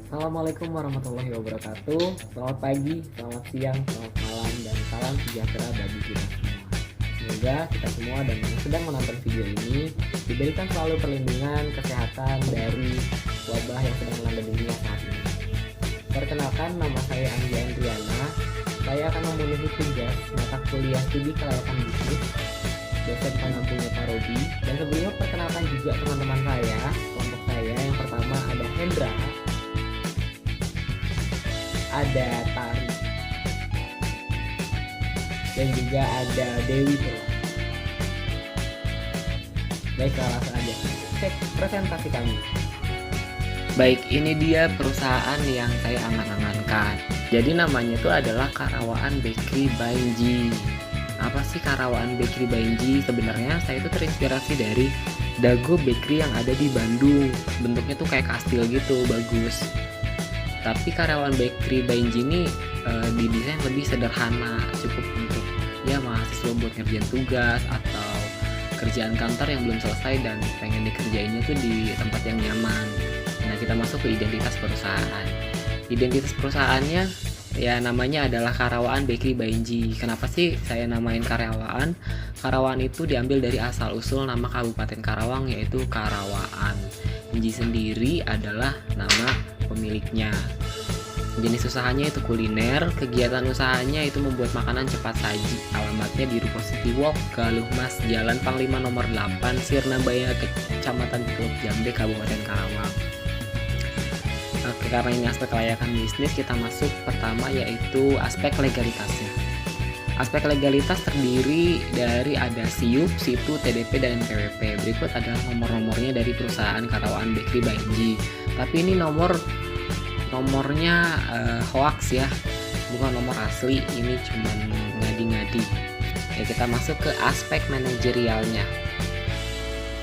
Assalamualaikum warahmatullahi wabarakatuh. Selamat pagi, selamat siang, selamat malam, dan salam sejahtera bagi kita semua. Semoga kita semua dan yang sedang menonton video ini diberikan selalu perlindungan kesehatan dari wabah yang sedang melanda dunia saat ini. Perkenalkan, nama saya Anggi Andriana. Saya akan memenuhi tugas mata kuliah studi kelayakan bisnis dosen penampungnya Pak Robi. Dan sebelumnya perkenalkan juga teman-teman saya, kelompok saya. Yang pertama ada Hendra, ada Tari, dan juga ada Dewi tuh. Baiklah, langsung aja cek presentasi kami. Baik, ini dia perusahaan yang saya angan-angankan. Jadi namanya itu adalah Karawaan Bakery by Nji. Apa sih Karawaan Bakery by Nji? Sebenarnya saya itu terinspirasi dari Dago Bakery yang ada di Bandung. Bentuknya tuh kayak kastil gitu, bagus. Tapi Karawaan Bakery by Nji ini didesain lebih sederhana, cukup untuk ya mahasiswa buat ngerjain tugas atau kerjaan kantor yang belum selesai dan pengen dikerjainnya tuh di tempat yang nyaman. Nah, kita masuk ke identitas perusahaan. Identitas perusahaannya ya namanya adalah Karawaan Bakery by Nji. Kenapa sih saya namain Karawaan? Karawaan itu diambil dari asal usul nama Kabupaten Karawang, yaitu Karawaan. Nji sendiri adalah nama pemiliknya. Jenis usahanya itu kuliner, kegiatan usahanya itu membuat makanan cepat saji. Alamatnya di Ruko City Walk, Galuh Mas, Jalan Panglima nomor 8, Sirnabaya, Kecamatan Teluk Jambe, Kabupaten Karawang. Oke, karena ini aspek kelayakan bisnis, kita masuk pertama yaitu aspek legalitasnya. Aspek legalitas terdiri dari ada SIUP, SITU, TDP, dan NPWP. Berikut adalah nomor-nomornya dari perusahaan Karawaan Bakery by Nji. Tapi ini nomornya hoax ya, bukan nomor asli, ini cuma ngadi-ngadi. Ya, kita masuk ke aspek manajerialnya.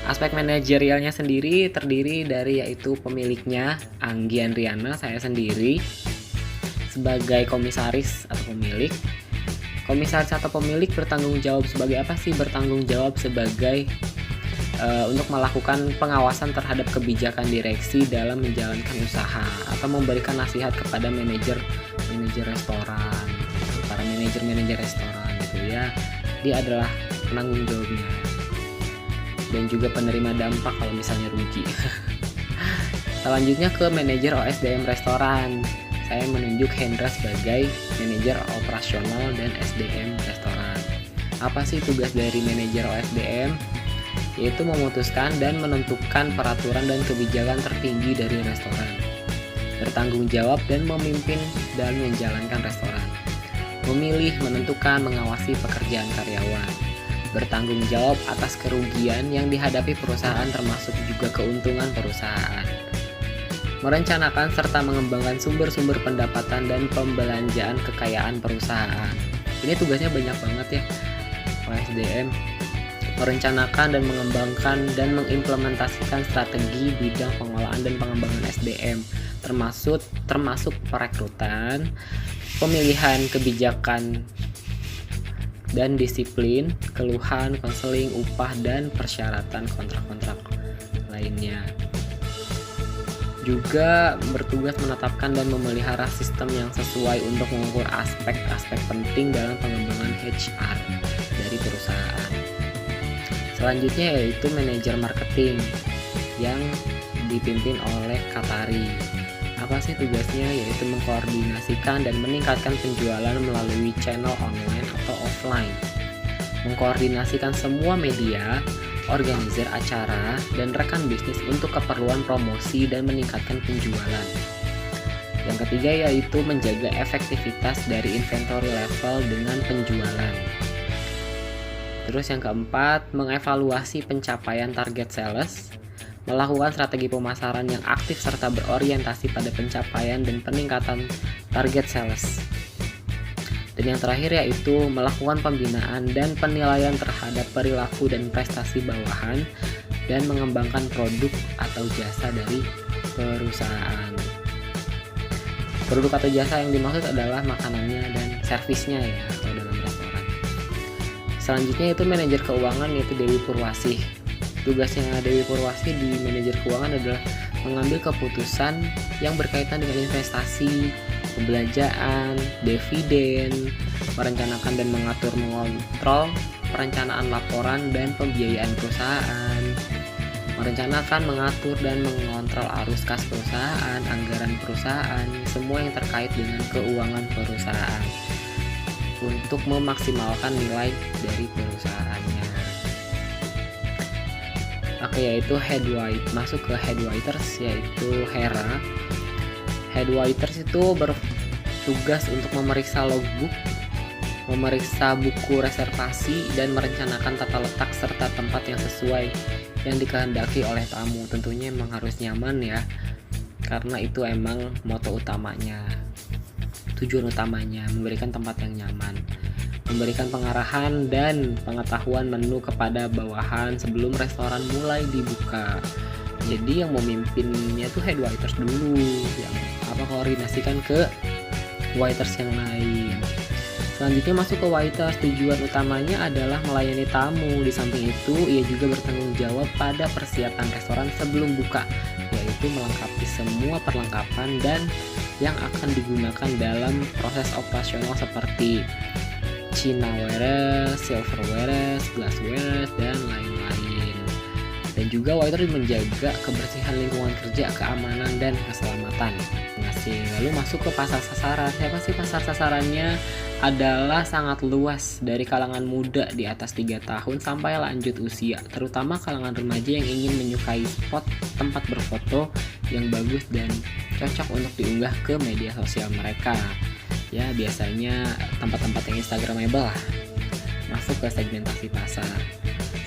Aspek manajerialnya sendiri terdiri dari yaitu pemiliknya Anggi Andriana, saya sendiri sebagai komisaris atau pemilik. Komisaris atau pemilik bertanggung jawab sebagai apa sih? Bertanggung jawab sebagai untuk melakukan pengawasan terhadap kebijakan direksi dalam menjalankan usaha atau memberikan nasihat kepada manajer restoran, para manajer restoran gitu ya. Dia adalah penanggung jawabnya dan juga penerima dampak kalau misalnya rugi. Selanjutnya ke manajer OSDM restoran. Saya menunjuk Hendra sebagai manajer operasional dan SDM restoran. Apa sih tugas dari manajer OSDM? Yaitu memutuskan dan menentukan peraturan dan kebijakan tertinggi dari restoran, bertanggung jawab dan memimpin dan menjalankan restoran, memilih, menentukan, mengawasi pekerjaan karyawan, bertanggung jawab atas kerugian yang dihadapi perusahaan termasuk juga keuntungan perusahaan, merencanakan serta mengembangkan sumber-sumber pendapatan dan pembelanjaan kekayaan perusahaan. Ini tugasnya banyak banget ya, OSDM. Merencanakan dan mengembangkan dan mengimplementasikan strategi bidang pengolahan dan pengembangan SDM, termasuk perekrutan, pemilihan kebijakan dan disiplin, keluhan, konseling, upah, dan persyaratan kontrak-kontrak lainnya. Juga bertugas menetapkan dan memelihara sistem yang sesuai untuk mengukur aspek-aspek penting dalam pengembangan HR dari perusahaan. Selanjutnya yaitu manajer marketing yang dipimpin oleh Katari. Apa sih tugasnya? Yaitu mengkoordinasikan dan meningkatkan penjualan melalui channel online atau offline, mengkoordinasikan semua media, organizer acara, dan rekan bisnis untuk keperluan promosi dan meningkatkan penjualan. Yang ketiga yaitu menjaga efektivitas dari inventory level dengan penjualan. Terus yang keempat, mengevaluasi pencapaian target sales, melakukan strategi pemasaran yang aktif serta berorientasi pada pencapaian dan peningkatan target sales. Dan yang terakhir yaitu melakukan pembinaan dan penilaian terhadap perilaku dan prestasi bawahan dan mengembangkan produk atau jasa dari perusahaan. Produk atau jasa yang dimaksud adalah makanannya dan servisnya ya, kalau dalam restoran. Selanjutnya itu manajer keuangan, yaitu Dewi Purwasih. Tugasnya Dewi Purwasih di manajer keuangan adalah mengambil keputusan yang berkaitan dengan investasi, pembelanjaan, dividen, merencanakan dan mengontrol perencanaan laporan dan pembiayaan perusahaan, merencanakan, mengatur, dan mengontrol arus kas perusahaan, anggaran perusahaan, semua yang terkait dengan keuangan perusahaan untuk memaksimalkan nilai dari perusahaannya. Oke, yaitu masuk ke headwriters, yaitu HERA. Headwriters itu bertugas untuk memeriksa logbook, memeriksa buku reservasi, dan merencanakan tata letak serta tempat yang sesuai yang dikehendaki oleh tamu. Tentunya emang harus nyaman ya, karena itu emang moto utamanya, tujuan utamanya, memberikan tempat yang nyaman, memberikan pengarahan dan pengetahuan menu kepada bawahan sebelum restoran mulai dibuka. Jadi yang memimpinnya tuh head waiters dulu, yang koordinasikan ke waiters yang lain. Selanjutnya masuk ke waiters, tujuan utamanya adalah melayani tamu. Di samping itu, ia juga bertanggung jawab pada persiapan restoran sebelum buka, yaitu melengkapi semua perlengkapan dan yang akan digunakan dalam proses operasional seperti chinaware, silverware, glassware, dan lain-lain. Dan juga waiter menjaga kebersihan lingkungan kerja, keamanan, dan keselamatan. Lalu masuk ke pasar sasaran. Siapa sih pasar sasarannya? Adalah sangat luas, dari kalangan muda di atas 3 tahun sampai lanjut usia, terutama kalangan remaja yang ingin menyukai spot tempat berfoto yang bagus dan cocok untuk diunggah ke media sosial mereka. Ya, biasanya tempat-tempat yang instagramable lah. Masuk ke segmentasi pasar.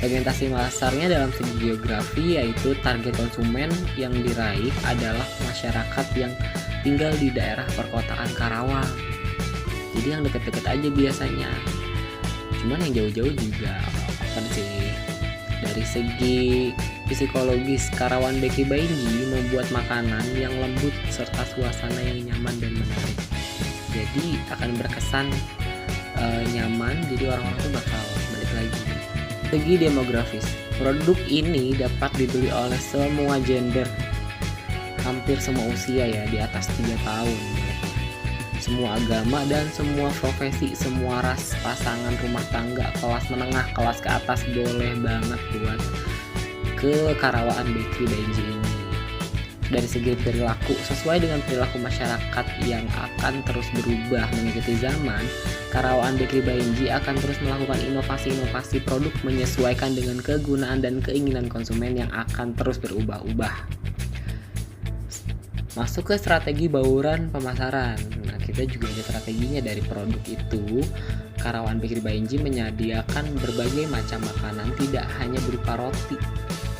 Segmentasi pasarnya dalam segi geografi, yaitu target konsumen yang diraih adalah masyarakat yang tinggal di daerah perkotaan Karawang. Jadi yang deket-deket aja biasanya. Cuman yang jauh-jauh juga apa sih. Dari segi psikologis, Karawan Bakery by Inji membuat makanan yang lembut serta suasana yang nyaman dan menarik. Jadi akan berkesan nyaman, jadi orang-orang tuh bakal balik lagi. Segi demografis, produk ini dapat dibeli oleh semua gender, hampir semua usia ya, di atas 3 tahun, semua agama dan semua profesi, semua ras, pasangan rumah tangga, kelas menengah, kelas ke atas boleh banget buat ke Karawaan Bakery by Inji ini. Dari segi perilaku, sesuai dengan perilaku masyarakat yang akan terus berubah mengikuti zaman, Karawaan Bakery by Inji akan terus melakukan inovasi-inovasi produk menyesuaikan dengan kegunaan dan keinginan konsumen yang akan terus berubah-ubah. Masuk ke strategi bauran pemasaran. Nah, kita juga ada strateginya dari produk itu. Karawaan Bakery by Inji menyediakan berbagai macam makanan, tidak hanya berupa roti,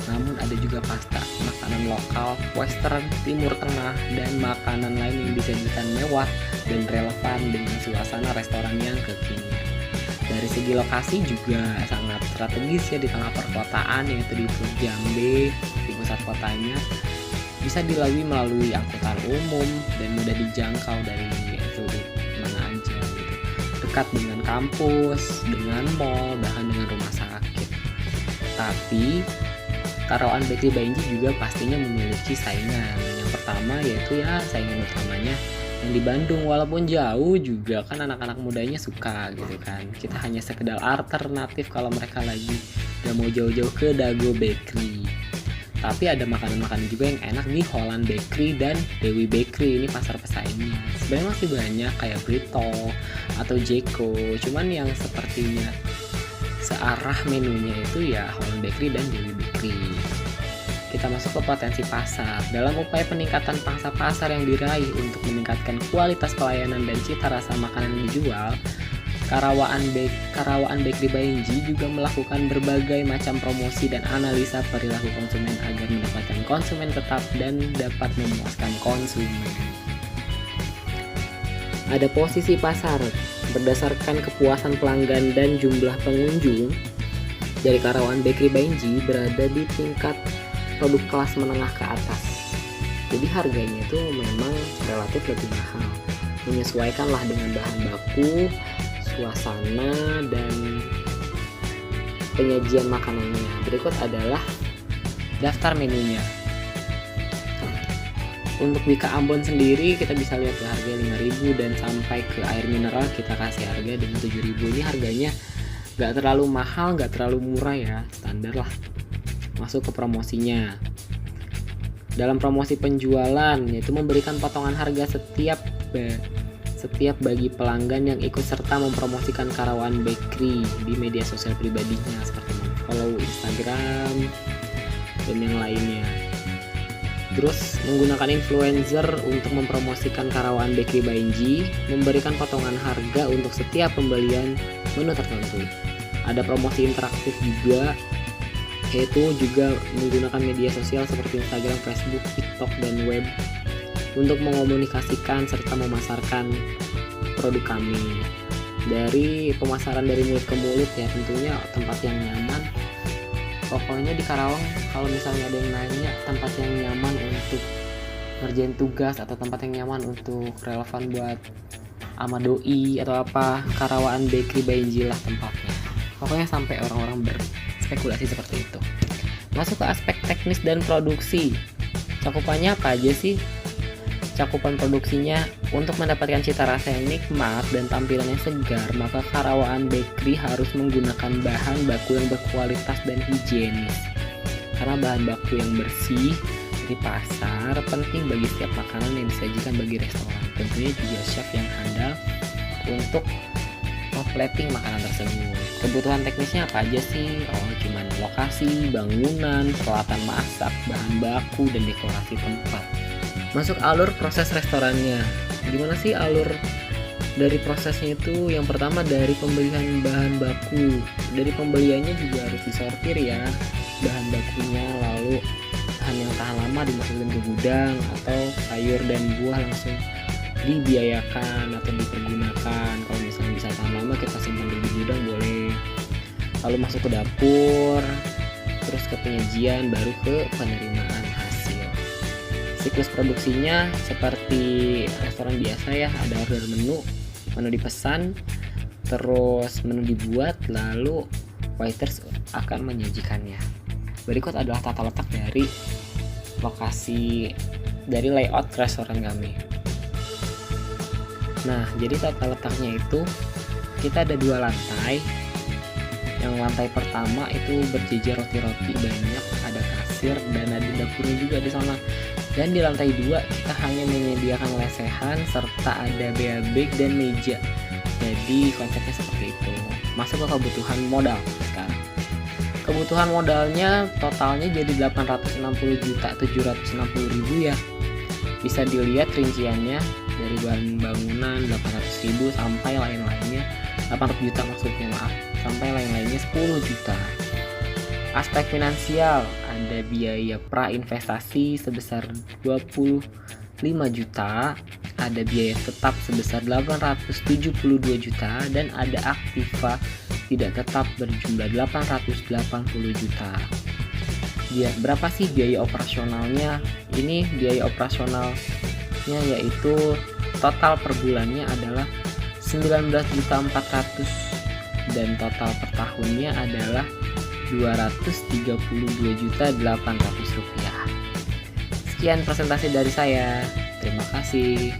namun ada juga pasta, makanan lokal, western, timur tengah, dan makanan lain yang disajikan mewah dan relevan dengan suasana restoran yang kekinian. Dari segi lokasi juga sangat strategis ya, di tengah perkotaan, yaitu di Pulau Jambe, di pusat kotanya. Bisa dilalui melalui angkutan umum dan mudah dijangkau dari mana aja gitu. Dekat dengan kampus, dengan mall, bahkan dengan rumah sakit. Tapi Karawaan Bakery by Inji juga pastinya memiliki saingan. Yang pertama yaitu ya saingan utamanya yang di Bandung, walaupun jauh juga kan anak-anak mudanya suka gitu kan. Kita hanya sekedar alternatif kalau mereka lagi gak mau jauh-jauh ke Dago Bakery. Tapi ada makanan-makanan juga yang enak di Holland Bakery dan Dewi Bakery, ini pasar pesaingnya. Sebenarnya masih banyak kayak Brito atau Jeko, cuman yang sepertinya searah menunya itu ya Holland Bakery dan Dewi Bakery. Kita masuk ke potensi pasar. Dalam upaya peningkatan pangsa pasar yang diraih untuk meningkatkan kualitas pelayanan dan cita rasa makanan yang dijual, Karawaan Bakery by Inji juga melakukan berbagai macam promosi dan analisa perilaku konsumen agar mendapatkan konsumen tetap dan dapat memuaskan konsumen. Ada posisi pasar. Berdasarkan kepuasan pelanggan dan jumlah pengunjung, dari Karawaan Bakery by Inji berada di tingkat produk kelas menengah ke atas. Jadi harganya itu memang relatif lebih mahal, menyesuaikanlah dengan bahan baku, suasana, dan penyajian makanannya. Berikut adalah daftar menunya. Untuk Bika Ambon sendiri kita bisa lihat ke harga 5.000 dan sampai ke air mineral kita kasih harga dengan 7.000. Ini harganya nggak terlalu mahal, nggak terlalu murah ya, standar lah. Masuk ke promosinya. Dalam promosi penjualan yaitu memberikan potongan harga setiap bagi pelanggan yang ikut serta mempromosikan Karawaan Bakery di media sosial pribadinya seperti follow Instagram dan yang lainnya. Terus menggunakan influencer untuk mempromosikan Karawaan Bakery by Enji, memberikan potongan harga untuk setiap pembelian menu tertentu. Ada promosi interaktif juga, yaitu juga menggunakan media sosial seperti Instagram, Facebook, TikTok, dan web untuk mengomunikasikan serta memasarkan produk kami. Dari pemasaran dari mulut ke mulut ya, tentunya tempat yang nyaman. Pokoknya di Karawang kalau misalnya ada yang nanya tempat yang nyaman untuk ngerjain tugas atau tempat yang nyaman untuk relevan buat ama doi atau apa, Karawaan Bakery by Enji lah tempatnya. Pokoknya sampai orang-orang berspekulasi seperti itu. Masuk ke aspek teknis dan produksi. Cakupannya apa aja sih? Cakupan produksinya untuk mendapatkan cita rasa yang nikmat dan tampilan yang segar, maka Karawaan Bakery harus menggunakan bahan baku yang berkualitas dan higienis. Karena bahan baku yang bersih di pasar penting bagi setiap makanan yang disajikan bagi restoran. Tentunya juga chef yang handal untuk plating makanan tersebut. Kebutuhan teknisnya apa aja sih? Oh, cuman lokasi, bangunan, peralatan masak, bahan baku, dan dekorasi tempat. Masuk alur proses restorannya. Gimana sih alur dari prosesnya itu? Yang pertama dari pembelian bahan baku. Dari pembeliannya juga harus disortir ya bahan bakunya, lalu bahan yang tahan lama dimasukin ke gudang, atau sayur dan buah langsung dibiayakan atau dipergunakan. Kalau misalnya bisa tahan lama kita simpan di gudang boleh. Lalu masuk ke dapur, terus ke penyajian, baru ke penerimaan hasil. Siklus produksinya seperti restoran biasa ya, ada order menu dipesan, terus menu dibuat, lalu waiters akan menyajikannya. Berikut adalah tata letak dari lokasi dari layout restoran kami. Nah, jadi tata letaknya itu kita ada 2 lantai. Yang lantai pertama itu berjejer roti-roti banyak, ada kasir dan ada dapurnya juga di sana. Dan di lantai 2 kita hanya menyediakan lesehan serta ada beabeg dan meja. Jadi konsepnya seperti itu. Masuk ke kebutuhan modal sekarang. Kebutuhan modalnya totalnya jadi 860.760.000 ya. Bisa dilihat rinciannya dari bahan bangunan 800.000 sampai lain-lainnya 800 juta maksudnya, maaf, sampai lain-lainnya 10 juta. Aspek finansial, ada biaya pra-investasi sebesar 25 juta, ada biaya tetap sebesar 872 juta, dan ada aktiva tidak tetap berjumlah 880 juta. Berapa sih biaya operasionalnya? Ini biaya operasionalnya yaitu total per bulannya adalah 19.400.000 dan total per tahunnya adalah 232.800.000 rupiah. Sekian presentasi dari saya. Terima kasih.